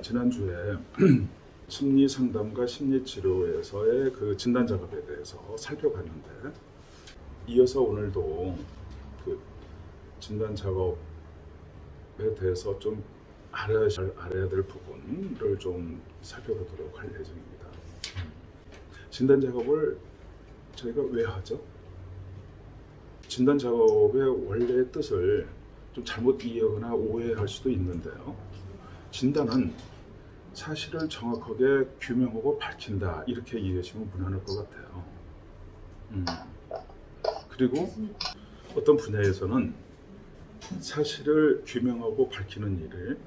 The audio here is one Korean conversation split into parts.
지난주에 심리 상담과 심리 치료에서의 그 진단 작업에 대해서 살펴봤는데, 이어서 오늘도 그 진단 작업에 대해서 좀 알아야 될 부분을 좀 살펴보도록 할 예정입니다. 진단 작업을 저희가 왜 하죠? 진단 작업의 원래의 뜻을 좀 잘못 이해하거나 오해할 수도 있는데요. 진단은 사실을 정확하게 규명하고 밝힌다, 이렇게 이해하시면 무난할 것 같아요. 그리고 어떤 분야에서는 사실을 규명하고 밝히는 일을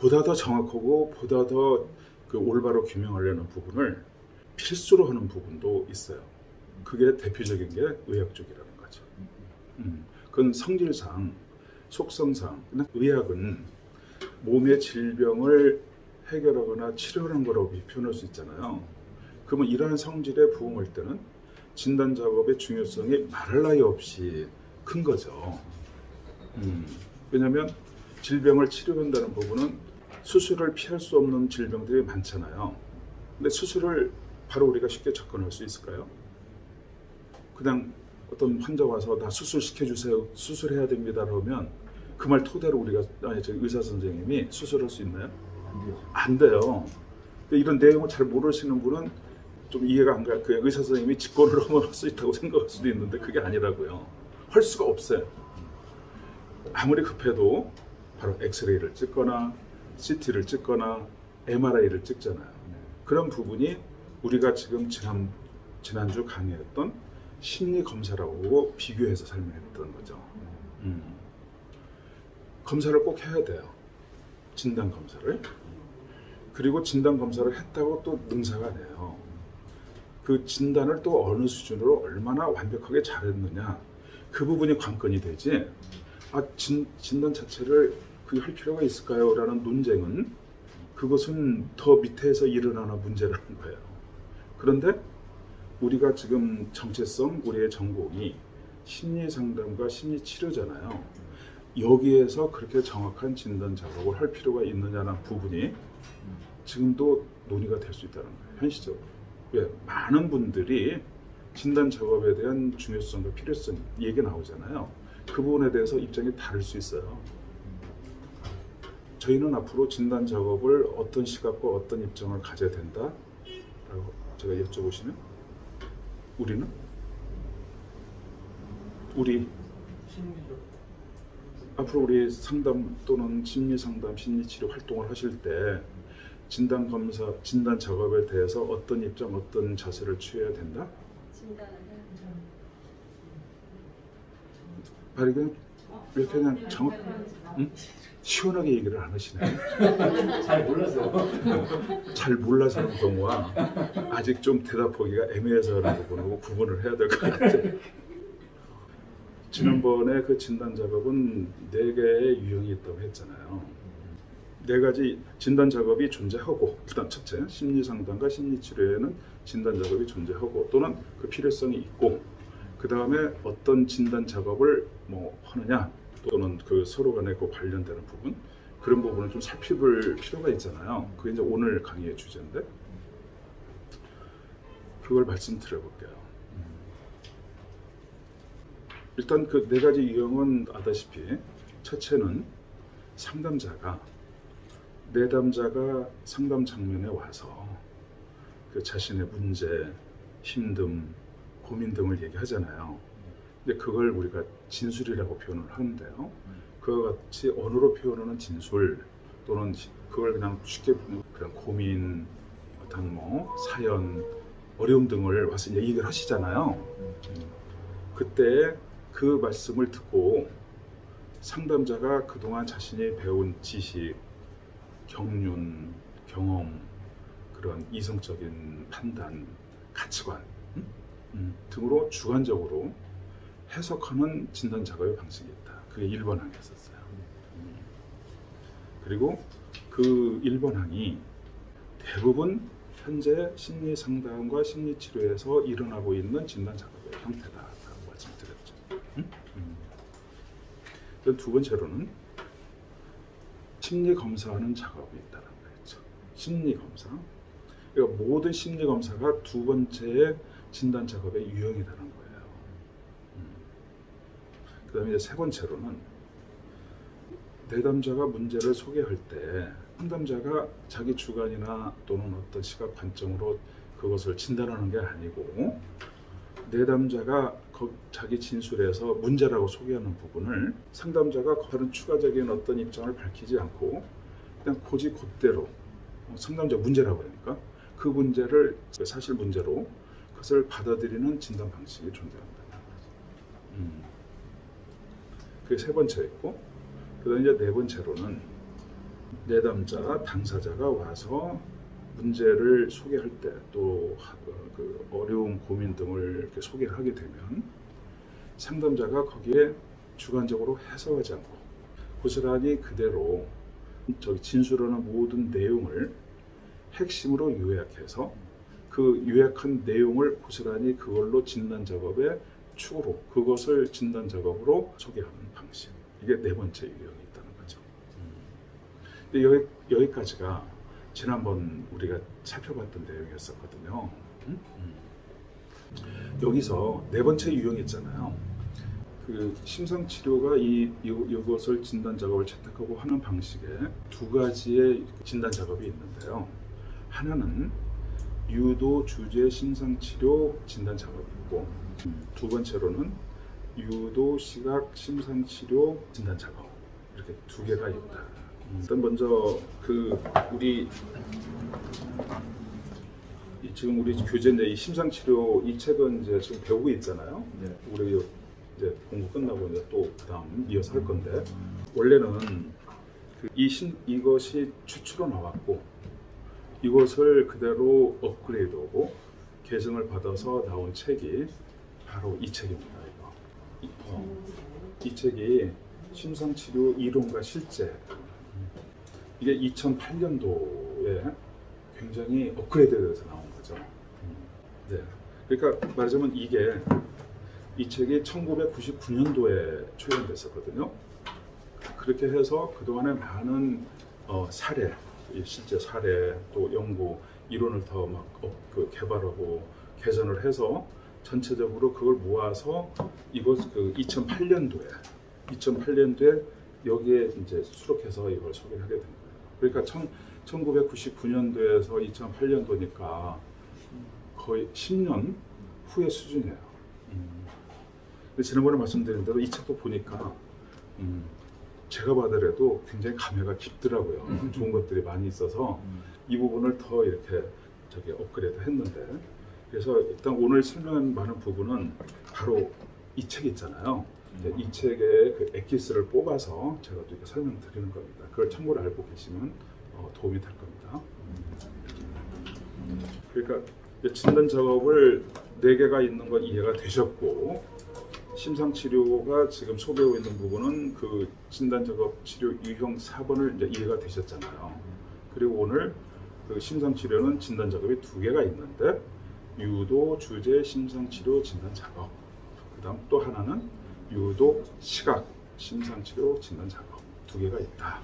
보다 더 정확하고 보다 더 그 올바로 규명하려는 부분을 필수로 하는 부분도 있어요. 그게 대표적인 게 의학 쪽이라는 거죠. 그건 성질상, 속성상, 의학은 몸의 질병을 해결하거나 치료하는 거라고 표현할 수 있잖아요. 그러면 이러한 성질에 부응할 때는 진단 작업의 중요성이 말할 나위 없이 큰 거죠. 왜냐하면 질병을 치료한다는 부분은 수술을 피할 수 없는 질병들이 많잖아요. 근데 수술을 바로 우리가 쉽게 접근할 수 있을까요? 그냥 어떤 환자 와서 나 수술시켜주세요, 수술해야 됩니다 그러면 그 말 토대로 우리가 의사 선생님이 수술할 수 있나요? 안 돼요. 이런 내용을 잘 모르시는 분은 좀 이해가 안 가요. 그냥 의사 선생님이 직권으로 할 수 있다고 생각할 수도 있는데 그게 아니라고요. 할 수가 없어요. 아무리 급해도 바로 엑스레이를 찍거나 CT를 찍거나 MRI를 찍잖아요. 그런 부분이 우리가 지금 지난주 강의했던 심리 검사라고 비교해서 설명했던 거죠. 검사를 꼭 해야 돼요. 진단 검사를. 그리고 진단 검사를 했다고 또 능사가 아니에요. 그 진단을 또 어느 수준으로 얼마나 완벽하게 잘했느냐, 그 부분이 관건이 되지, 진단 자체를 할 필요가 있을까요? 라는 논쟁은 그것은 더 밑에서 일어나는 문제라는 거예요. 그런데 우리가 지금 정체성, 우리의 전공이 심리 상담과 심리 치료잖아요. 여기에서 그렇게 정확한 진단 작업을 할 필요가 있느냐는 부분이 지금도 논의가 될 수 있다는 거예요. 현실적으로. 왜? 많은 분들이 진단 작업에 대한 중요성과 필요성 얘기 나오잖아요. 그 부분에 대해서 입장이 다를 수 있어요. 저희는 앞으로 진단 작업을 어떤 시각과 어떤 입장을 가져야 된다 라고 제가 여쭤보시면, 앞으로 우리 상담 또는 심리 상담, 심리 치료 활동을 하실 때 진단 검사, 진단 작업에 대해서 어떤 입장, 어떤 자세를 취해야 된다? 진단을 해야죠. 바로 그냥 이렇게 그냥 시원하게 얘기를 안 하시네요. 잘 몰라서. 잘 몰라서 하는 경우와 아직 좀 대답하기가 애매해서 하는 부분하고 구분을 해야 될 것 같아요. 지난번에 그 진단 작업은 4개의 유형이 있다고 했잖아요. 4가지 진단 작업이 존재하고, 일단 첫째, 심리 상담과 심리 치료에는 진단 작업이 존재하고 또는 그 필요성이 있고, 그 다음에 어떤 진단 작업을 하느냐, 또는 그 서로 간에 그 관련되는 부분, 그런 부분을 좀 살펴볼 필요가 있잖아요. 그게 이제 오늘 강의의 주제인데, 그걸 말씀드려볼게요. 일단 그 4가지 유형은 아다시피, 첫째는 상담자가, 내담자가 상담 장면에 와서 그 자신의 문제, 힘듦, 고민 등을 얘기하잖아요. 근데 그걸 우리가 진술이라고 표현을 하는데요. 그와 같이 언어로 표현하는 진술, 또는 그걸 그냥 쉽게 그냥 고민, 어떤 사연, 어려움 등을 와서 얘기를 하시잖아요. 그때 그 말씀을 듣고 상담자가 그동안 자신이 배운 지식, 경륜, 경험, 그런 이성적인 판단, 가치관 등으로 주관적으로 해석하는 진단 작업의 방식이 있다. 그게 1번 항이었어요. 그리고 그 1번 항이 대부분 현재 심리 상담과 심리 치료에서 일어나고 있는 진단 작업의 형태다라고 말씀드렸죠. 두 번째로는 심리 검사하는 작업이 있다는 거죠. 심리 검사. 그러니까 모든 심리 검사가 두 번째의 진단 작업의 유형이 되는 거예요. 그다음에 이제 세 번째로는 내담자가 문제를 소개할 때 상담자가 자기 주관이나 또는 어떤 시각 관점으로 그것을 진단하는 게 아니고 내담자가 자기 진술에서 문제라고 소개하는 부분을 상담자가 다른 추가적인 어떤 입장을 밝히지 않고 그냥 곧대로 상담자 문제라고 그러니까 그 문제를 사실 문제로 그것을 받아들이는 진단 방식이 존재한다. 그게 세 번째였고, 그다음에 이제 네 번째로는 내담자, 당사자가 와서 문제를 소개할 때 또 그 어려움, 고민 등을 이렇게 소개를 하게 되면 상담자가 거기에 주관적으로 해석하지 않고 고스란히 그대로 진술하는 모든 내용을 핵심으로 요약해서 그 요약한 내용을 고스란히 그걸로 진단 작업의 축으로 그것을 진단 작업으로 소개하는 방식. 이게 네 번째 유형이 있다는 거죠. 근데 여기까지가 지난번 우리가 살펴봤던 내용이었었거든요. 여기서 네 번째 유형이 있잖아요. 그 심상치료가 이것을 진단 작업을 채택하고 하는 방식에 두 가지의 진단 작업이 있는데요. 하나는 유도 주제 심상치료 진단 작업이 있고, 두 번째로는 유도 시각 심상치료 진단 작업, 이렇게 두 개가 있다. 일단 먼저 지금 우리 교재인데 이 심상치료 이 책은 이제 지금 배우고 있잖아요. 네. 우리 이제 공부 끝나고 이제 또 그다음 이어서 할 건데, 원래는 이것이 최초로 나왔고 이것을 그대로 업그레이드하고 개정을 받아서 나온 책이 바로 이 책입니다. 이 책이 심상치료 이론과 실제, 이게 2008년도에 굉장히 업그레이드돼서 나온 거죠. 네. 그러니까 말하자면 이 책이 1999년도에 출간됐었거든요. 그렇게 해서 그동안에 많은 사례, 실제 사례 또 연구 이론을 더 막 개발하고 개선을 해서 전체적으로 그걸 모아서 이것 2008년도에 여기에 이제 수록해서 이걸 소개를 하게 된 거예요. 그러니까 1999년도에서 2008년도니까 거의 10년 후의 수준이에요. 근데 지난번에 말씀드린 대로 이 책도 보니까 제가 봐더라도 굉장히 감회가 깊더라고요. 좋은 것들이 많이 있어서 이 부분을 더 이렇게 업그레이드 했는데, 그래서 일단 오늘 설명한 많은 부분은 바로 이 책 있잖아요. 이 책의 그 엑기스를 뽑아서 제가 또 이렇게 설명드리는 겁니다. 그걸 참고로 알고 계시면 도움이 될 겁니다. 그러니까 진단 작업을 4개가 있는 건 이해가 되셨고, 심상치료가 지금 소개하고 있는 부분은 그 진단 작업 치료 유형 4번을 이제 이해가 되셨잖아요. 그리고 오늘 그 심상치료는 진단 작업이 2개가 있는데 유도 주제 심상치료 진단 작업, 그 다음 또 하나는 유도 시각 심상치료 진단 작업 2개가 있다.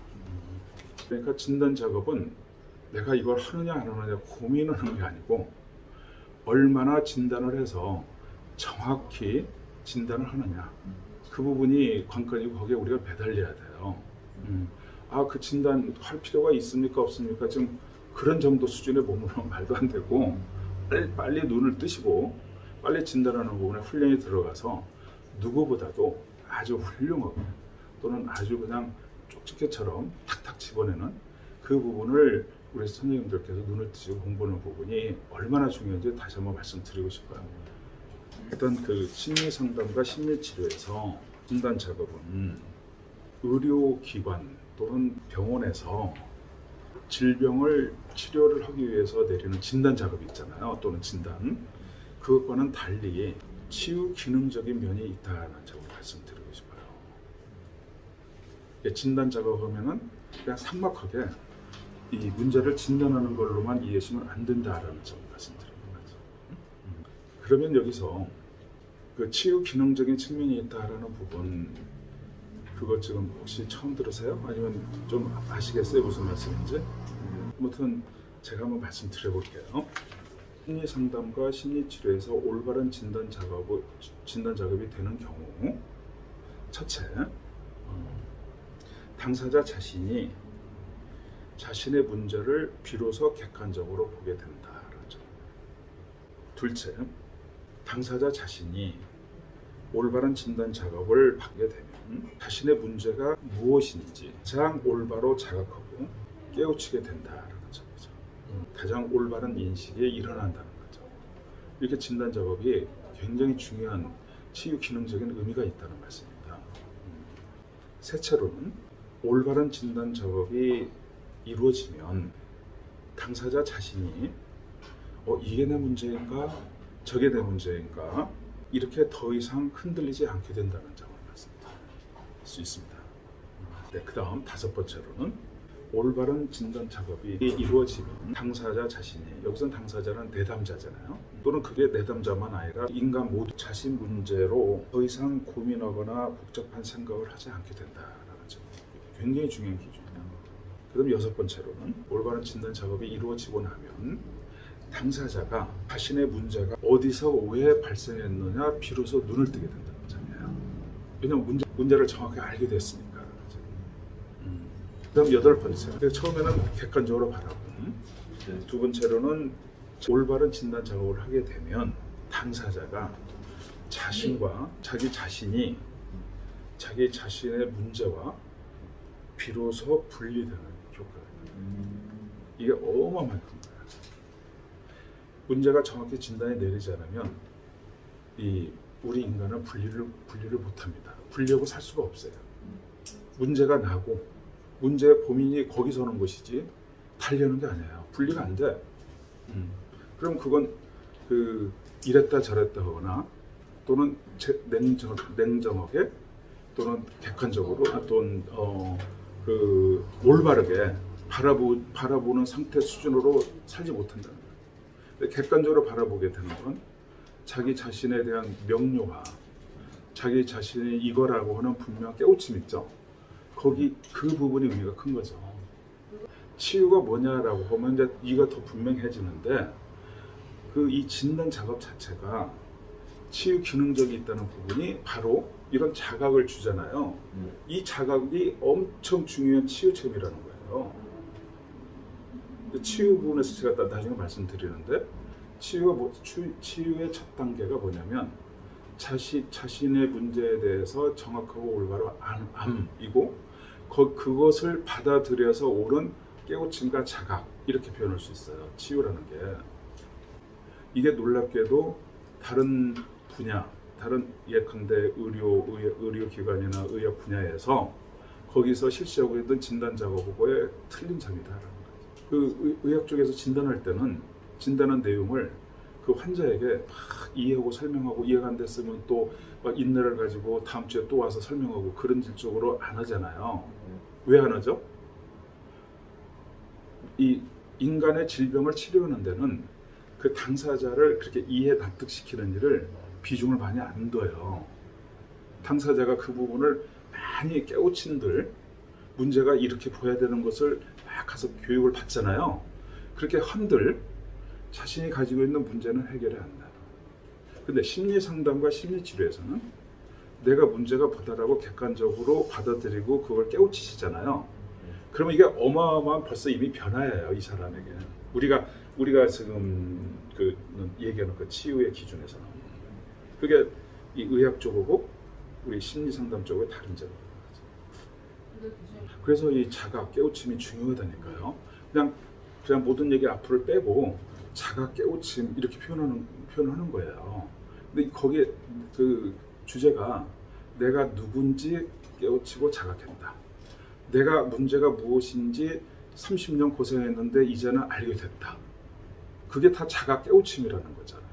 그러니까 진단 작업은 내가 이걸 하느냐 안 하느냐 고민을 하는 게 아니고 얼마나 진단을 해서 정확히 진단을 하느냐, 그 부분이 관건이고 거기에 우리가 매달려야 돼요. 그 진단 할 필요가 있습니까 없습니까? 지금 그런 정도 수준의 몸으로 말도 안 되고 빨리 눈을 뜨시고 빨리 진단하는 부분에 훈련이 들어가서 누구보다도 아주 훌륭하게 또는 아주 그냥 쪽집게처럼 탁탁 집어내는 그 부분을 우리 선생님들께서 눈을 뜨시고 공부하는 부분이 얼마나 중요한지 다시 한번 말씀드리고 싶어요. 일단 그 심리상담과 심리치료에서 진단 작업은 의료기관 또는 병원에서 질병을 치료를 하기 위해서 내리는 진단 작업이 있잖아요. 또는 진단. 그것과는 달리 치유 기능적인 면이 있다는 점을 말씀드리고 싶어요. 진단 작업하면은 그냥 삭막하게 이 문제를 진단하는 걸로만 이해하시면 안 된다라는 점을 말씀드리는 거죠. 그러면 여기서 그 치유 기능적인 측면이 있다라는 부분, 그거 지금 혹시 처음 들으세요? 아니면 좀 아시겠어요? 무슨 말씀인지? 아무튼 제가 한번 말씀드려볼게요. 심리 상담과 심리 치료에서 올바른 진단 작업이 되는 경우, 첫째, 당사자 자신이 자신의 문제를 비로소 객관적으로 보게 된다라죠. 둘째, 당사자 자신이 올바른 진단 작업을 받게 되면 자신의 문제가 무엇인지 가장 올바로 자각하고 깨우치게 된다라는 점이죠. 가장 올바른 인식이 일어난다는 거죠. 이렇게 진단 작업이 굉장히 중요한 치유 기능적인 의미가 있다는 말씀입니다. 셋째로는 올바른 진단 작업이 이루어지면 당사자 자신이 이게 내 문제인가 저게 내 문제인가 이렇게 더 이상 흔들리지 않게 된다는 점을 말씀드릴 수 있습니다. 네, 그 다음 다섯 번째로는 올바른 진단 작업이 이루어지면 당사자 자신이, 여기선 당사자는 내담자잖아요. 또는 그게 내담자만 아니라 인간 모두 자신 문제로 더 이상 고민하거나 복잡한 생각을 하지 않게 된다는 점. 굉장히 중요한 기준이에요. 그다음 여섯 번째로는 올바른 진단 작업이 이루어지고 나면 당사자가 자신의 문제가 어디서 왜 발생했느냐 비로소 눈을 뜨게 된다는 점이에요. 왜냐하면 문제를 정확히 알게 됐으니까. 그다음 여덟 번째, 처음에는 객관적으로 바라보고, 두 번째로는 올바른 진단 작업을 하게 되면 당사자가 자신과 자기 자신이 자기 자신의 문제와 비로소 분리되는 효과가 있습니다. 이게 어마어마한 거예요. 문제가 정확히 진단이 내리지 않으면 우리 인간은 분리를 못합니다. 분리하고 살 수가 없어요. 문제가 나고 문제의 고민이 거기서 오는 것이지 달려는 게 아니에요. 분리가 안 돼. 그럼 그건 이랬다 저랬다 하거나 또는 냉정하게 또는 객관적으로 또는 올바르게 바라보는 상태 수준으로 살지 못한다는 거예요. 객관적으로 바라보게 되는 건 자기 자신에 대한 명료화, 자기 자신이 이거라고 하는 분명 깨우침 있죠. 그 부분이 의미가 큰 거죠. 치유가 뭐냐라고 보면 이제 이가 더 분명해지는데 이 진단 작업 자체가 치유 기능적이 있다는 부분이 바로 이런 자각을 주잖아요. 이 자각이 엄청 중요한 치유점이라는 거예요. 치유 부분에서 제가 나중에 말씀드리는데 치유의 첫 단계가 뭐냐면 자신의 문제에 대해서 정확하고 올바로 암이고 그것을 받아들여서 오는 깨우침과 자각 이렇게 표현할 수 있어요. 치유라는 게 이게 놀랍게도 다른 분야, 다른 예컨대 의료기관이나 의학 분야에서 거기서 실시하고 있는 진단 작업하고의 틀린 점이다라는 거죠. 의학 쪽에서 진단할 때는 진단한 내용을 그 환자에게 막 이해하고 설명하고 이해가 안 됐으면 또 막 인내를 가지고 다음 주에 또 와서 설명하고 그런 쪽으로 안 하잖아요. 왜 안 하죠? 이 인간의 질병을 치료하는 데는 그 당사자를 그렇게 이해 납득시키는 일을 비중을 많이 안 둬요. 당사자가 그 부분을 많이 깨우친들 문제가 이렇게 보여야 되는 것을 막 가서 교육을 받잖아요. 그렇게 한들 자신이 가지고 있는 문제는 해결이 안 나요. 근데 심리 상담과 심리 치료에서는 내가 문제가 보다라고 객관적으로 받아들이고 그걸 깨우치시잖아요. 그러면 이게 어마어마한 벌써 이미 변화예요, 이 사람에게. 우리가 지금 얘기하는 그 치유의 기준에서는 그게 이 의학 쪽하고 우리 심리 상담 쪽의 다른 점이에요. 그래서 이 자각 깨우침이 중요하다니까요. 그냥 모든 얘기 앞으로 빼고 자각 깨우침 이렇게 표현하는 거예요. 근데 거기에 그 주제가 내가 누군지 깨우치고 자각한다. 내가 문제가 무엇인지 30년 고생했는데 이제는 알게 됐다. 그게 다 자각 깨우침이라는 거잖아요.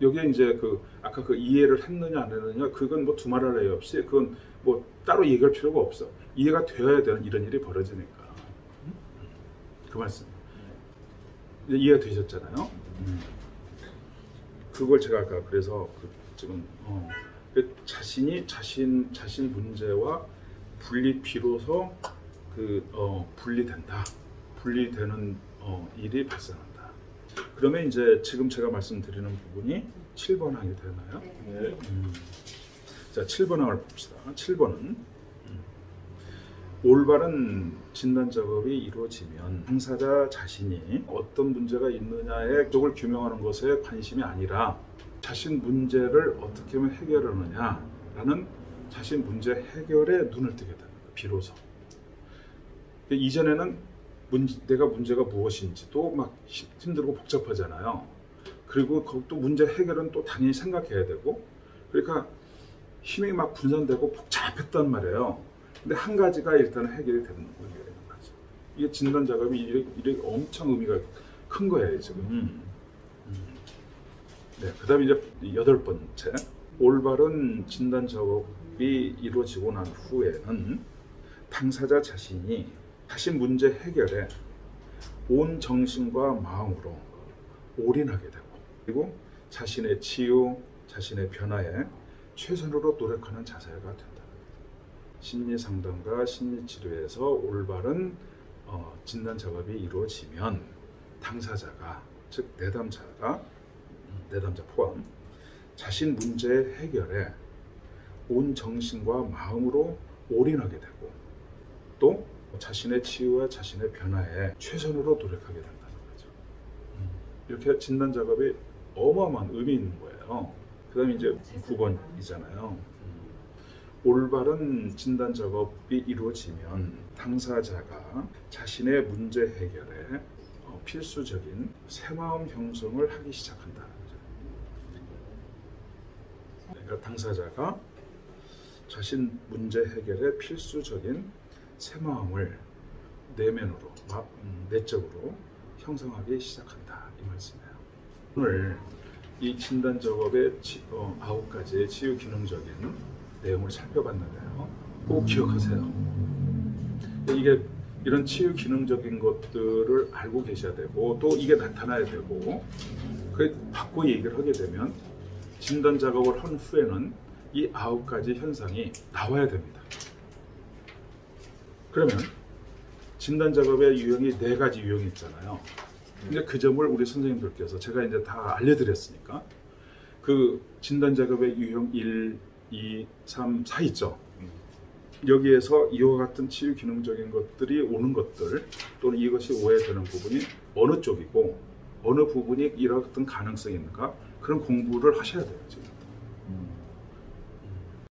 여기에 이제 아까 이해를 했느냐 안 했느냐 그건 뭐 두말할 나위 없이 그건 뭐 따로 얘기할 필요가 없어. 이해가 되어야 되는 이런 일이 벌어지니까. 그 말씀. 이해가 되셨잖아요. 그걸 제가 아까 그래서 지금 그 자신이 자신 문제와 비로소 분리된다. 분리되는 일이 발생한다. 그러면 이제 지금 제가 말씀드리는 부분이 7번 항이 되나요? 네. 자, 7번 항을 봅시다. 7번은 올바른 진단 작업이 이루어지면 당사자 자신이 어떤 문제가 있느냐의 쪽을 규명하는 것에 관심이 아니라 자신 문제를 어떻게 하면 해결하느냐라는 자신 문제 해결에 눈을 뜨게 됩니다. 비로소. 이전에는 내가 문제가 무엇인지도 막 힘들고 복잡하잖아요. 그리고 또 문제 해결은 또 당연히 생각해야 되고, 그러니까 힘이 막 분산되고 복잡했단 말이에요. 근데 한 가지가 일단 해결이 되는 거죠. 이게 진단 작업이 이렇게 엄청 의미가 큰 거예요, 지금. 네, 그다음에 이제 8번째, 올바른 진단 작업이 이루어지고 난 후에는 당사자 자신이 자신 문제 해결에 온 정신과 마음으로 올인하게 되고, 그리고 자신의 치유, 자신의 변화에 최선으로 노력하는 자세가 된다. 심리 상담과 심리 치료에서 올바른 진단 작업이 이루어지면 당사자가, 즉 내담자 포함, 자신 문제 해결에 온 정신과 마음으로 올인하게 되고, 또 자신의 치유와 자신의 변화에 최선으로 노력하게 된다는 거죠. 이렇게 진단 작업이 어마어마한 의미 있는 거예요. 그 다음에 이제 9번이잖아요. 올바른 진단 작업이 이루어지면 당사자가 자신의 문제 해결에 필수적인 새마음 형성을 하기 시작한다는 거죠. 그러니까 당사자가 자신 문제 해결에 필수적인 새마음을 내면으로, 내적으로 형성하기 시작한다, 이 말씀이에요. 오늘 이 진단 작업의 9가지의 치유 기능적인 내용을 살펴봤는데요. 꼭 기억하세요. 이게 이런 치유 기능적인 것들을 알고 계셔야 되고, 또 이게 나타나야 되고, 그 바꿔 얘기를 하게 되면 진단 작업을 한 후에는 이 9가지 현상이 나와야 됩니다. 그러면 진단 작업의 유형이 4가지 유형이 있잖아요. 근데 그 점을 우리 선생님들께서 제가 이제 다 알려드렸으니까, 그 진단 작업의 유형 1, 2, 3, 4 있죠. 여기에서 이와 같은 치유 기능적인 것들이 오는 것들, 또는 이것이 오해되는 부분이 어느 쪽이고 어느 부분이 이와 같은 가능성이 있는가, 그런 공부를 하셔야 돼요, 지금.